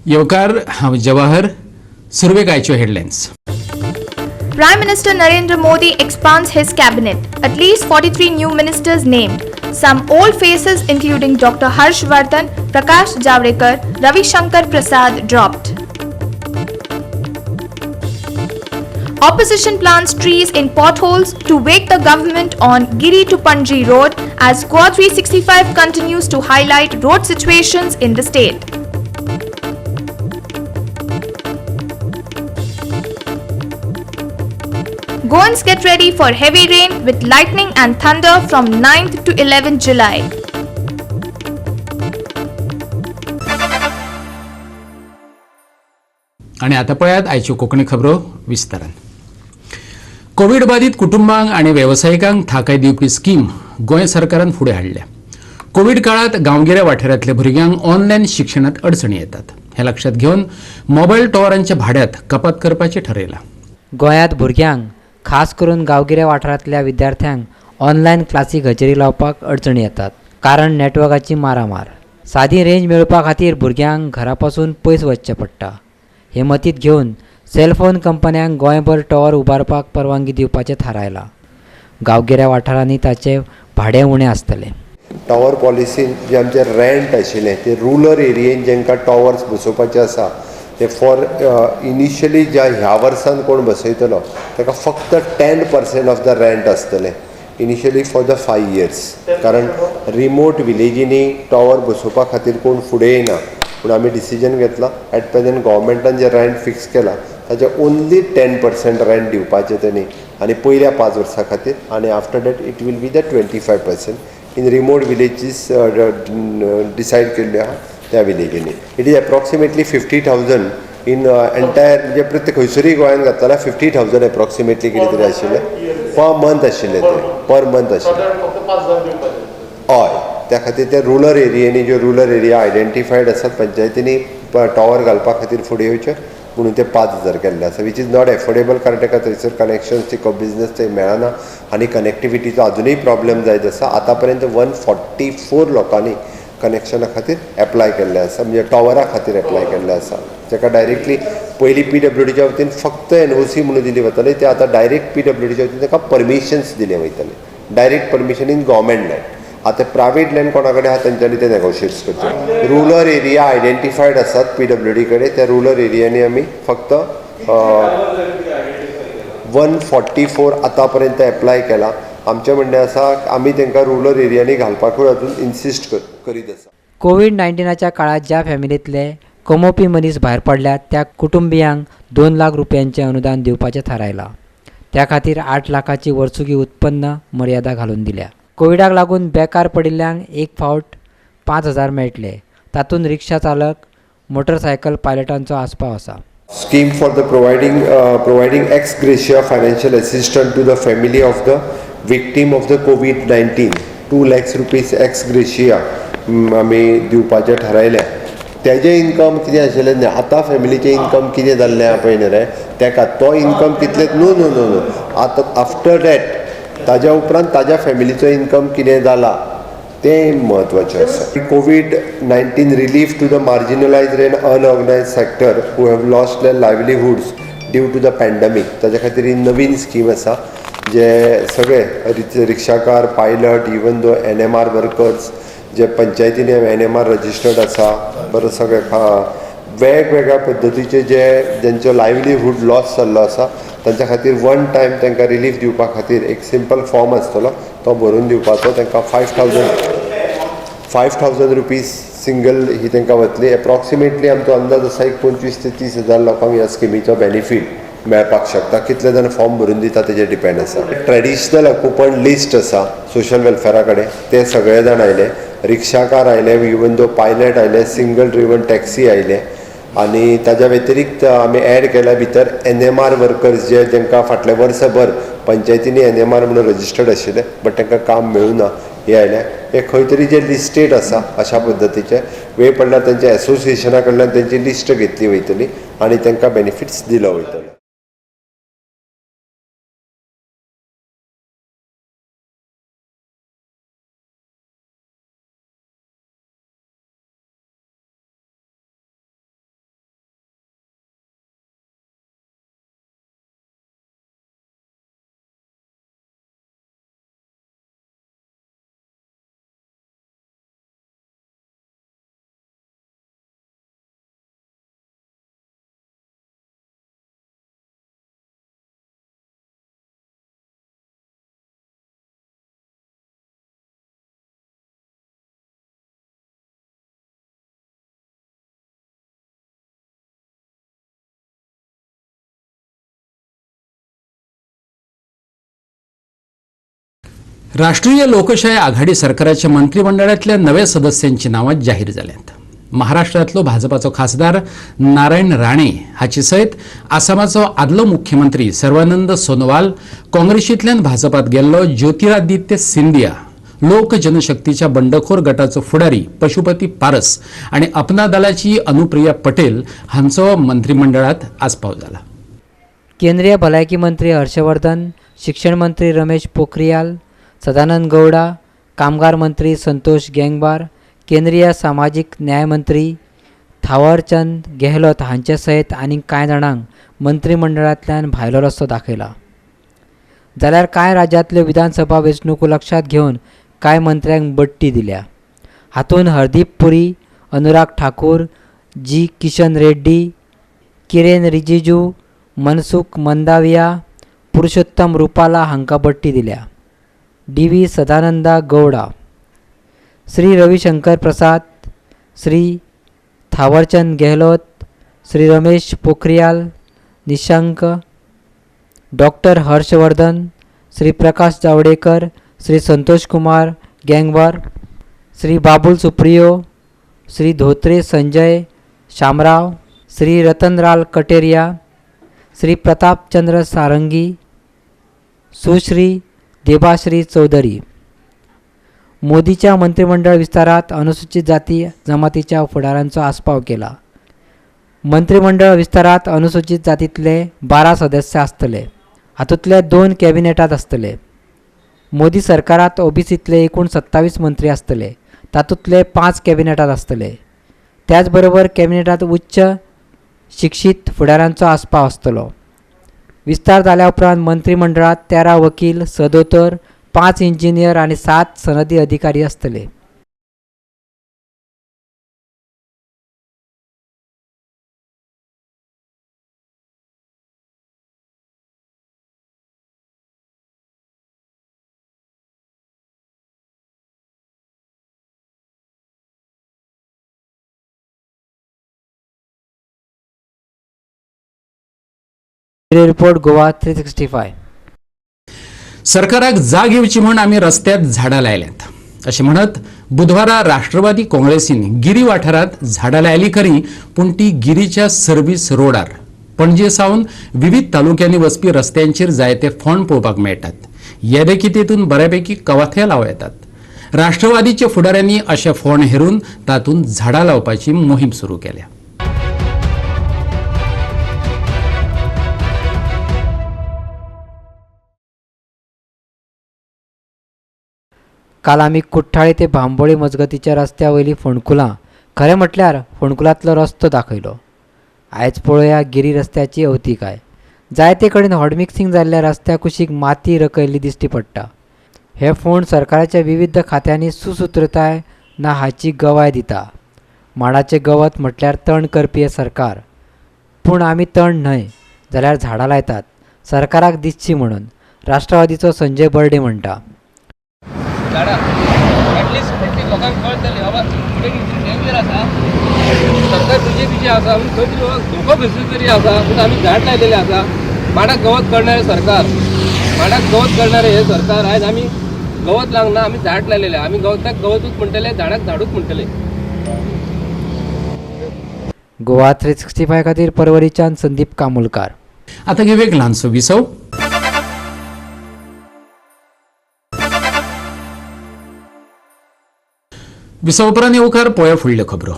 येवकार हांव जवाहर. सुरवेक आयच्यो headlines. Prime Minister Narendra Modi expands his cabinet. At least 43 new ministers named. Some old faces including Dr. Harsh Vardhan, Prakash Javadekar, Ravi Shankar Prasad dropped. Opposition plants trees in potholes to wake the government on Giri to Panji Road as Squad 365 continues to highlight road situations in the state. Goans get ready for heavy rain with lightning and thunder from 9th to 11th July. आणि आता पळयात आयच्यो कोंकणी खबरो विस्तारान. Covid बाधित कुटुंबांक आणि व्यावसायिकांक थाकाय दिवपी scheme Goa सरकारान फुडें हाडल्या. कोविड काळात गांवगिऱ्या वाठारांतल्या भुरग्यांक ऑनलायन शिक्षणात अडचणी येतात. हे लक्षात घेवन मोबायल टॉवरांच्या भाड्यात कपात करपाचें ठरयलां. गोंयांत भुरग्यांक खास करून गांवगिऱ्या वाठारांतल्या विद्यार्थ्यांक ऑनलायन क्लासीक हजेरी लावपाक अडचणी येतात. कारण नेटवर्काची मारामार. सादी रेंज मेळोवपा खातीर भुरग्यांक घरापासून पयस वचचें पडटा. हे मतींत घेवन सेलफोन कंपन्यांक गोंयभर टॉवर उबारपाक परवानगी दिवपाचें थारायलां. गांवगिऱ्या वाठारांनी ताचें भाडें उणें आसतलें. टॉवर पॉलिसीन जे आमचे रेंट आशिल्लें ते रुरल एरियेन जेंकां टॉवर्स बसोवपाचे आसा ते फॉर इनिशियली ह्या वर्सान कोण बसयतलो ताका फक्त 10% ऑफ द रेंट आसतलें इनिशियली फॉर द 5 years. कारण रिमोट विलेजींनी टॉवर बसोवपा खातीर कोण फुडें येना. पूण आमी डिसिजन घेतलां एट प्रेझेंट गव्हर्मेंटान जे रेंट फिक्स केलां ताचे ओन्ली 10% रेंट दिवपाचें तेणी आनी पयल्या 5 वर्सां खातीर आनी after that it will be the 25% in remote villages decide केल्ल्यो आहा त्या विलेजींनी. It is approximately 50,000 in entire म्हणजे प्रत्येक खंयसरूय गोंयांत घातल्यार 50,000 एप्रॉक्सिमेटली कितें तरी आशिल्लें पर मंथ आशिल्लें ते पर मंथ आशिल्लें. हय त्या खातीर ते रुरल एरियांनी ज्यो रुरल एरिया आयडेंटिफायड आसात पंचायतींनी टॉवर घालपा खातीर फुडें येवचे म्हणून ते 5,000 केल्ले आसा विच इज नॉट एफोर्डेबल. कारण ताका थंयसर कनेक्शन्स ती बिजनेस थंय मेळना आनी कनेक्टिविटीचो अजुनूय प्रॉब्लेम जायत आसा. आतां पर्यंत 144 लोकांनी कनेक्शना खातीर एप्लाय केल्ले आसा म्हणजे टॉवरा खातीर एप्लाय केल्ले आसा. जाका डायरेक्टली पयलीं PWDच्या वतीन फक्त NOC म्हणून दिली वताली ते आतां डायरेक्ट PWDच्या वतीन ताका परमिशन्स दिले वयतले. Direct permission in government land. आतां प्रायवेट लँड कोणा कडेन आहा तेंच्यांनी ते नेगोशिएट्स करचे. रुरल एरिया आयडेंटिफायड आसात PWD कडेन त्या रुरल एरियांनी आमी फक्त 144 आतां पर्यंत एप्लाय केला. आमचें म्हणणें आसा आमी तांकां रुरल एरियांनी घालपाकूय अजून इन्सिस्ट करीत आसा. कोविड-19च्या काळात ज्या फॅमिलींतले कमोवपी मनीस भायर पडल्यात त्या कुटुंबियांक 2 लाख रुपयांचें अनुदान दिवपाचें थारायलां. त्या खातीर 8 लाखाची वर्सुकी उत्पन्न मर्यादा घालून दिल्या. कोविडाक लागून बेकार पडिल्ल्यांक एक फावट 5,000 मेळटले. तातूंत रिक्षा चालक मोटरसायकल पायलटांचो आस्पाव आसा. Scheme for the providing ex gratia financial assistance to the family of the victim of the COVID-19. 2 lakhs rupees ex gratia आमी दिवपाचें थारायलें. तेजें इन्कम कितें आशिल्लें न्ही आतां फॅमिलीचें इन्कम कितें जाल्लें आहा पळय न्ही रे तेका तो इन्कम कितलें नो आतां आफ्टर डॅट ताज्या उपरांत ताज्या फॅमिलीचो इन्कम कितें जाला तें म्हत्वाचें आसा. COVID-19 relief to the marginalised and unorganised sector who have lost their livelihoods due to the pandemic. ताच्या खातीर ही नवीन स्कीम आसा जे सगळे रिक्षाकार pilot even though NMR workers जे पंचायतींनी NMR रजिस्टर्ड आसा बरो सगळे वेगवेगळ्या पद्दतीचे जेंचो लायव्हलीहूड लॉस जाल्लो आसा तांच्या खातीर वन टायम तांकां रिलीफ दिवपा खातीर एक सिंपल फॉर्म आसतलो तो भरून दिवपाचो. तांकां 5,000 रुपीज सिंगल ही तांकां वतली. एप्रॉक्सिमेटली आमचो अंदाज आसा एक 25,000 ते 30,000 लोकांक ह्या स्किमीचो बेनिफीट मेळपाक शकता. कितले जाण फॉर्म भरून दिता तेजेर डिपेंड आसा. ट्रेडिशनल ऑक्युपंट लिस्ट आसा सोशल वेलफेरा कडेन ते सगळे जाण आयले. रिक्षाकार आयले इवन दो पायलट आयले सिंगल ड्रिवन टॅक्सी आयले आनी ताज्या व्यतिरिक्त आमी एड केल्या भितर NMR वर्कर्स जेंकां फाटले वर्सभर पंचायतींनी NMR म्हणून रजिस्टर्ड आशिल्ले बट तांकां काम मेळूना हे आयले. हे खंय तरी जे लिस्टेड आसा अशा पद्दतीचे वेळ पडल्यार तांच्या एसोसिएशना कडल्यान तांची लिस्ट घेतली वयतली आनी तांकां बेनिफिट्स दिलो वयतलो. राष्ट्रीय लोकशाही आघाडी सरकाराच्या मंत्रिमंडळातल्या नव्या सदस्यांची नावं जाहीर जाल्यात. महाराष्ट्रातलो भाजपाचो खासदार नारायण राणे हाचे सयत आसामाचो आदलो मुख्यमंत्री सर्वानंद सोनोवाल, काँग्रेसींतल्यान भाजपात गेल्लो ज्योतिरादित्य सिंधिया, लोक जनशक्तीच्या बंडखोर गटाचो फुडारी पशुपती पारस आणि अपना दलाची अनुप्रिया पटेल हांचो मंत्रिमंडळात आस्पाव जाला. केंद्रीय भलायकी मंत्री हर्षवर्धन, शिक्षण मंत्री रमेश पोखरियाल, सदानंद गौडा, कामगार मंत्री संतोष गँगवार, केंद्रीय सामाजिक न्याय मंत्री थावरचंद गेहलोत हांचे सयत आनीक कांय जाणांक मंत्रिमंडळांतल्यान भायलो रस्तो दाखयला. जाल्यार कांय राज्यांतल्यो विधानसभा वेंचणुको लक्षात घेवन कांय मंत्र्यांक बडटी दिल्या. हातूंत हरदीप पुरी, अनुराग ठाकूर, जी किशन रेड्डी, किरेन रिजिजू, मनसुख मंदाविया, पुरुषोत्तम रुपाला हांकां बडटी दिल्या. डी.व्ही. सदानंदा गौडा, श्री रविशंकर प्रसाद, श्री थावरचंद गेहलोत, श्री रमेश पोखरियाल निशंक, डॉक्टर हर्षवर्धन, श्री प्रकाश जावडेकर, श्री संतोष कुमार गँगवार, श्री बाबुल सुप्रियो, श्री धोत्रे संजय शामराव, श्री रतनलाल कटेरिया, श्री प्रतापचंद्र सारंगी, सुश्री देबाश्री चौधरी. मोदीच्या मंत्रिमंडळ विस्तारात अनुसूचित जाती जमातीच्या फुडाऱ्यांचो आस्पाव केला. मंत्रिमंडळ विस्तारात अनुसूचित जातींतले 12 सदस्य आसतले. हातूंतले 2 कॅबिनेटांत आसतले. मोदी सरकारात ओबीसीतले एकूण 27 मंत्री आसतले. तातूंतले 5 कॅबिनेटांत आसतले. त्याच बरोबर कॅबिनेटांत उच्च शिक्षीत फुडाऱ्यांचो आस्पाव आसतलो. विस्तार जाल्या उपरांत मंत्रिमंडळात 13 वकील, सदोतर, 5 इंजिनियर आणि 7 सनदी अधिकारी आसतले. रिपोर्ट गोवा 365. सरकाराक जाग येवची म्हूण आमी रस्त्यात झाडां लायल्यात अशें म्हणत बुधवारा राष्ट्रवादी काँग्रेसीन गिरी वाठारांत झाडां लायली खरी, पूण ती गिरीच्या सर्व्हिस रोडार पणजे सावन विविध तालुक्यांनी वचपी रस्त्यांचेर जायते फोंड पळोवपाक मेळटात. हे देखीत तेतून बऱ्यापैकी कवाथ्या लाव येतात. राष्ट्रवादीच्या फुडाऱ्यांनी अशे फोंड हेरून तातूंत झाडां लावपाची मोहीम सुरू केल्या. काल आमी कुठ्ठाळी ते भांबोळी मजगतीच्या रस्त्या वयली फोंडकुलां, खरें म्हटल्यार फोंडकुलांतलो रस्तो दाखयलो. आयज पळोवया गिरी रस्त्याची अवतिकाय. जायते कडेन हॉट मिक्सिंग जाल्ल्या रस्त्या कुशीक माती रकयल्ली दिश्टी पडटा. हे फोंड सरकाराच्या विविध खात्यांनी सुसूत्रताय ना हाची गवाय दिता. माडाचें गवत म्हटल्यार तण करपी हें सरकार, पूण आमी तण न्हय जाल्यार झाडां लायतात सरकाराक दिसची म्हणून, राष्ट्रवादीचो संजय बर्डे म्हणटा. झाडां ॲटलिस्ट प्रत्येक लोकांक कळटलें बाबा फुडें कितें डेंजर आसा. सरकार बीजेपीची आसा, आमी खंय तरी धोको खंयसर तरी आसा, पूण आमी झाड लायलेलें आसा. माडाक गवत करणारें सरकार, माडाक गवत करणारें हें सरकार. आयज आमी गवत लावंक ना, आमी झाड लायलेलें. आमी गवताक गवतूच म्हणटले, झाडाक झाडूच म्हणटले. गोवा 365 खातीर परवरीच्यान संदीप कामुलकार. आता घेऊया एक ल्हानसो विसव. विसव उपरांत येवकार पळोवया फुडल्यो खबरो.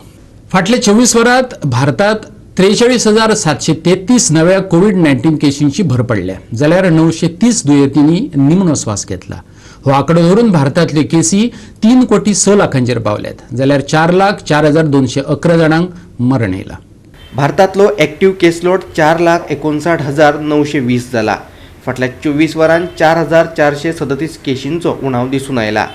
फाटले 24 वरांत भारतात 43,733 नव्या कोविड-19 केसींची भर पडल्या, जाल्यार 930 दुयेंतींनी निमणो स्वास घेतला. हो आंकडो धरून भारतांतल्यो केसी 3,06,00,000 पावल्यात, जाल्यार 4,04,211 जाणांक मरण येयलां. भारतांतलो एक्टीव केसलोड 4,59,920 जाला. फाटल्या 24 वरांत 4,437 केसींचो उणाव दिसून आयला.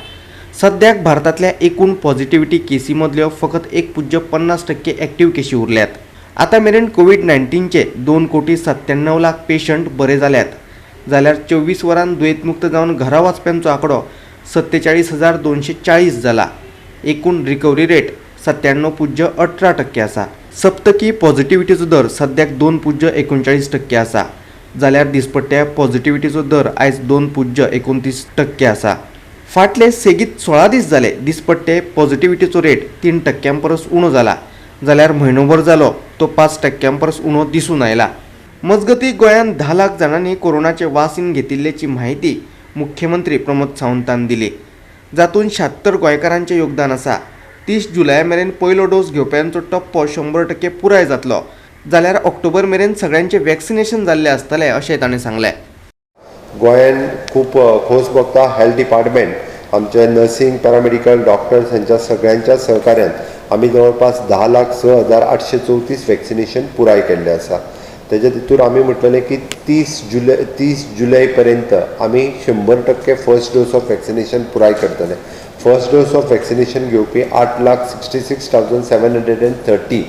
सद्याक भारतांतल्या एकूण पॉझिटिव्हिटी केसी मदल्यो फकत 1.50% एक्टीव केसी उरल्यात. आतां मेरेन कोविड-19चे 2,97,00,000 पेशंट बरे जाल्यात, जाल्यार 24 वरांत दुयेंतमुक्त जावन घरा वचप्यांचो आंकडो 47,240 जाला. एकूण रिकवरी रेट 97.18% आसा. सप्तकी पॉझिटिव्हिटीचो दर सद्याक 2.39% आसा, जाल्यार दिसपट्ट्या पॉझिटिव्हिटीचो दर आयज 2.29% आसा. फाटले सेगीत 16 दीस जाले दिसपट्टे पॉझिटिव्हिटीचो रेट 3% परस उणो जाला जाल्यार म्हयनोभर जालो तो 5% परस उणो दिसून आयला. मजगतीं गोंयांत 10 लाख जाणांनी कोरोनाचे वासीन घेतिल्ल्याची म्हायती मुख्यमंत्री प्रमोद सावंतान दिली. जातून 76 गोंयकारांचें योगदान आसा. 30 जुलया मेरेन पयलो डोस घेवप्यांचो टप्पो 100% पुराय जातलो जाल्यार ऑक्टोबर मेरेन सगळ्यांचें वॅक्सिनेशन जाल्लें आसतलें अशें ताणें सांगलें. गोंयान खूब खोस भोगता हेल्थ डिपार्टमेंट आमचे नर्सिंग पॅरामेडिकल डॉक्टर्स हांच्या सगळ्यांच्या सहकार्यान आमी जवळपास 10,06,834 वॅक्सिनेशन पुराय केल्लें आसा. तेजे भितर आमी म्हटलेलें की 30 जुलय पर्यंत आमी 100% फर्स्ट डोस ऑफ वॅक्सिनेशन पुराय करतले. फर्स्ट डोस ऑफ वॅक्सिनेशन घेवपी 8,66,730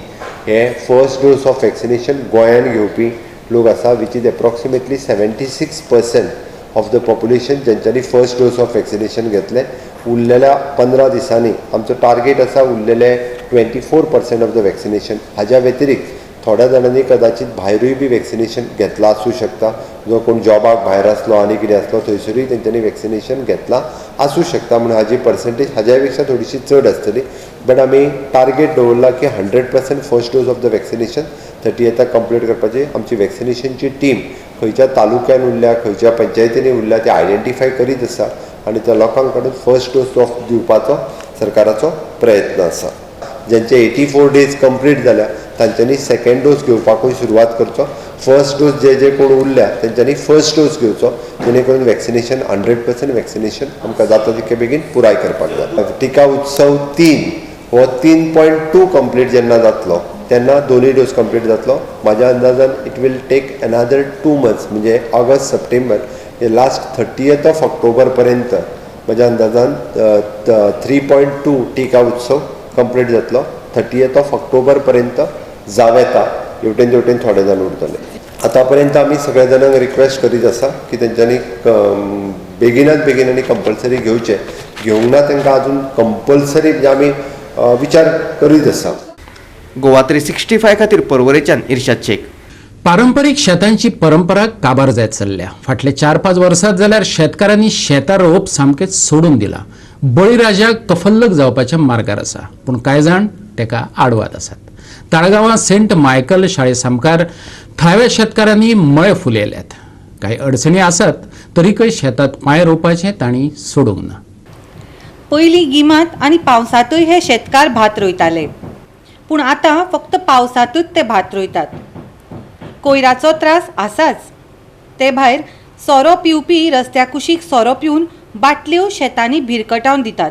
हे फर्स्ट डोस ऑफ वॅक्सिनेशन गोंयान घेवपी लोक आसा which is approximately 76% of the population जेंच्यांनी फर्स्ट डोस ऑफ वॅक्सिनेशन घेतले. उरलेल्या 15 दिसांनी आमचो टार्गेट आसा उरलेले 24% ऑफ द वॅक्सिनेशन. हाज्या व्यतिरिक्त थोड्या जाणांनी कदाचित भायरूय बी वॅक्सिनेशन घेतला आसूं शकता. जो कोण जॉबाक भायर आसलो आनी कितें आसलो थंयसरूय तेंच्यांनी वॅक्सिनेशन घेतलां आसूं शकता म्हणून हाजी पर्संटेज हाज्या पेक्षा थोडीशी चड आसतली. बट आमी टार्गेट दवरला की 100% first dose of the vaccination 30 complete करपाची. आमची वॅक्सिनेशनची टीम खंयच्या तालुक्यान उरल्या खंयच्या पंचायतींनी उरल्या ते आयडेंटिफाय करीत आसा आनी त्या लोकांक कडून फर्स्ट डोस ऑफ दिवपाचो सरकाराचो प्रयत्न आसा. जेंचे 84 डेज कंप्लीट जाल्या तांच्यांनी सेकंड डोस घेवपाकूय सुरवात करचो. फर्स्ट डोस जे कोण उरल्या तेंच्यांनी फर्स्ट डोस घेवचो जेणे करून वॅक्सिनेशन 100% वॅक्सिनेशन आमकां जाता तितके बेगीन पुराय करपाक जाय. टिका उत्सव 3 हो 3.2 कंप्लीट जेन्ना जातलो तेन्ना दोनूय डोस कंप्लीट जातलो. म्हाज्या अंदाजान it will take another 2 months म्हणजे ऑगस्ट सप्टेंबर हे लास्ट 30 ऑक्टोबर पर्यंत म्हज्या अंदाजान 3.2 टिका उत्सव कंप्लीट जातलो. 30 ऑक्टोबर पर्यंत जाव येता हेवटेन थोडे जाण उरतले. आतां पर्यंत आमी सगळ्या जाणांक रिक्वेस्ट करीत आसा की तेंच्यांनी बेगिनात बेगीन आनी कंपल्सरी घेवचे. घेवंक ना तांकां आजून कंपल्सरी म्हणजे आमी विचार करीत आसा. गोवा 365 खातीर पर्वरेच्यान इर्शाद शेख. पारंपरीक शेतांची परंपरा काबार जायत चल्ल्या. फाटले 4-5 वर्सांत जाल्यार शेतकारांनी शेतां रोवप सामकेंच सोडून दिलां. बळीराजाक कफल्लक जावपाच्या मार्गार आसा. पूण कांय जाण तेका आडवात आसात. ताळगांवां सेंट मायकल शाळे सामकार थळाव्या शेतकारांनी मळे फुलयल्यात. कांय अडचणी आसात तरीकय शेतांत पांय रोवपाचें तांणी सोडूंक ना. पयलीं गिमांत आनी पावसांतूय हे शेतकार भात रोयताले पूण आतां फक्त पावसांतूच ते भात रोयतात. कोयराचो त्रास आसाच. ते भायर सोरो पिवपी रस्त्या कुशीक सोरो पिवन बाटल्यो शेतांनी भिरकटावन दितात.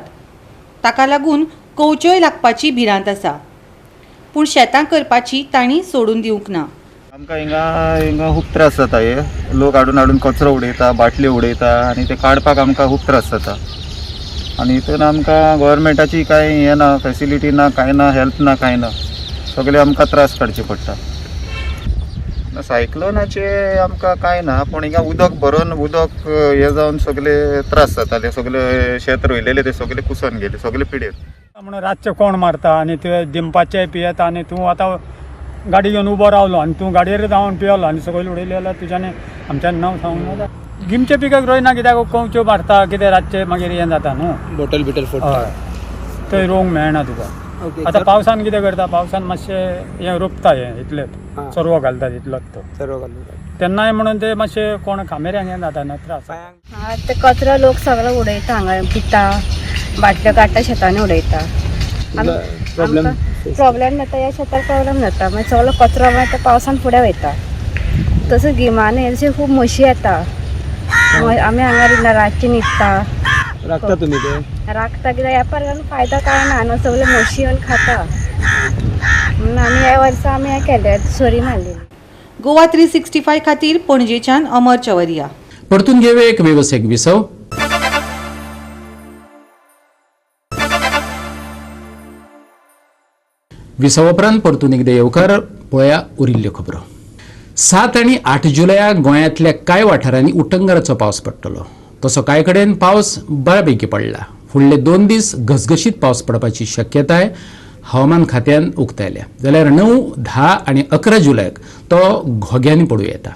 ताका लागून कवच्योय लागपाची भिरांत आसा. पूण शेतां करपाची तांणी सोडून दिवंक ना. आमकां हिंगा खूब त्रास जाता. हे लोक हाडून कचरो उडयता बाटल्यो उडयता आनी ते काडपाक आमकां खूब त्रास जाता. आनी हितून आमकां गव्हर्मेंटाची कांय हें ना फॅसिलिटी ना कांय ना हेल्प ना कांय ना. सगळे आमकां त्रास काडचे पडटा. सायक्लोनाचे आमकां कांय ना पूण हिंगा उदक भरून उदक हे जावन सगळे त्रास जाताले. सगळे शेत रोयलेले ते सगळे कुसोन गेले सगळे पिडेर. म्हणून रातचे कोण मारता आनी ते दिंपाचे पियेता आनी तूं आतां गाडी घेवन उबो रावलो आनी तूं गाडयेर जावन पियलो आनी सकयल उडयली जाल्यार तुज्यानी आमच्यान नांव सांगूंक ना. गिमचे पिकाक रोयना कित्याक कोंवच्यो मारता कितें रातचे मागीर हें जाता न्हू बॉटल बिटल हय थंय रोवंक मेळना तुका. आतां पावसान कितें करता पावसान मातशें हें रोपता हें इतलेंच सरवो घालतात इतलोच तो सरवो घालतात तेन्नाय म्हणून ते मातशें कोण कामेऱ्यांक हें जाता न्हू त्रास. ते कचरो लोक सगळो उडयता हांगा पिता बाटल्यो काडटा शेतांनी उडयता. प्रॉब्लेम जाता ह्या शेताक प्रॉब्लेम जाता मागीर सगळो कचरो मागीर ते पावसान फुडें वयता. तसो गिमांनी अशे खूब म्हशी येता. आमी हांगा रातची न्हिदता राखता तुमी ते राखता कित्याक येपार घालून फायदा कांय ना न्हू सगळे म्हशी येवन खाता म्हणून आमी ह्या वर्सा आमी हें केलें सोरी मारलेली. गोवा 365 खातीर पणजेच्यान अमर चवरिया. परतून घेवे एक वेवसायीक विसव. विसव उपरांत परतून एकदा येवकार पळया उरिल्ल्यो खबरो. 7 आनी 8 जुलयाक गोंयांतल्या कांय वाठारांनी उटंगराचो पावस पडटलो. तसो कांय कडेन पावस बऱ्यापैकी पडला. फुडले 2 दीस घसघशीत पावस पडपाची शक्यताय हवामान खात्यान उक्तायल्या. जाल्यार 9, 10 आनी 11 जुलयाक तो घोग्यांनी पडूं येता.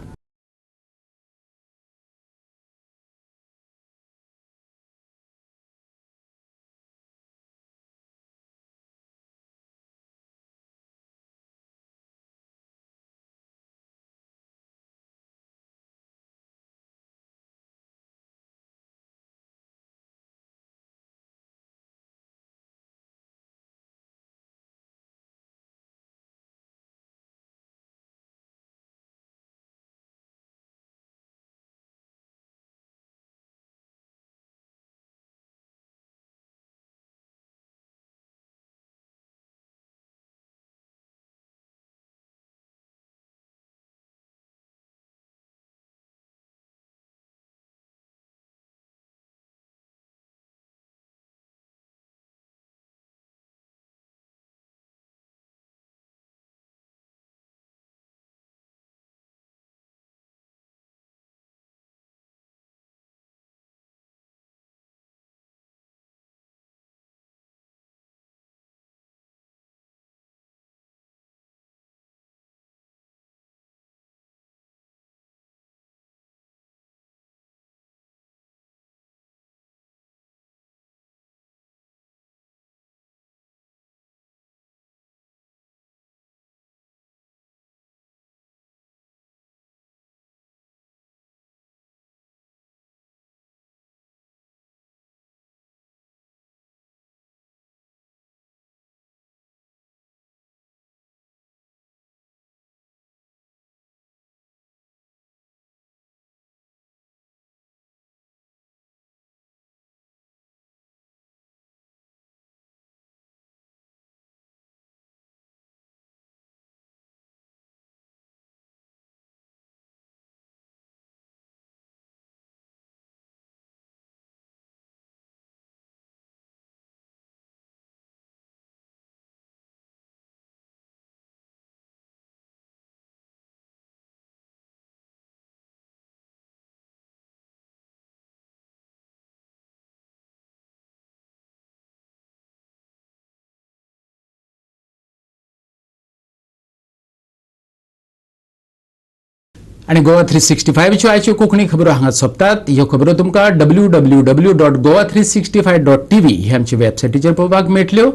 आणि गोवा 365च्यो आयच्यो कोंकणी खबरो हांगा सोंपतात. ह्यो खबरो तुमकां www.goa365.tv हे आमचे वेबसायटीचेर पळोवपाक मेळटल्यो.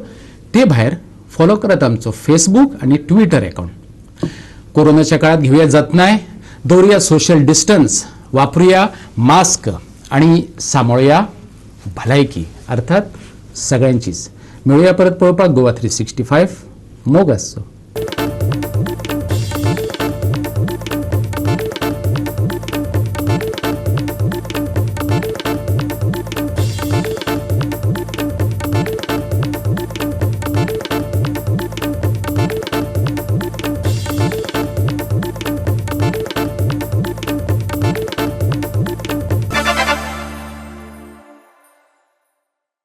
ते भायर फॉलो करात आमचो फेसबूक आणि ट्विटर अकाउंट. कोरोनाच्या काळात घेऊया जतनाय, दवरुया सोशल डिस्टन्स, वापरुया मास्क आणि सांबाळुया भलायकी अर्थात सगळ्यांचीच. मेळुया परत पळोवपाक गोवा 365. मोग आसचो.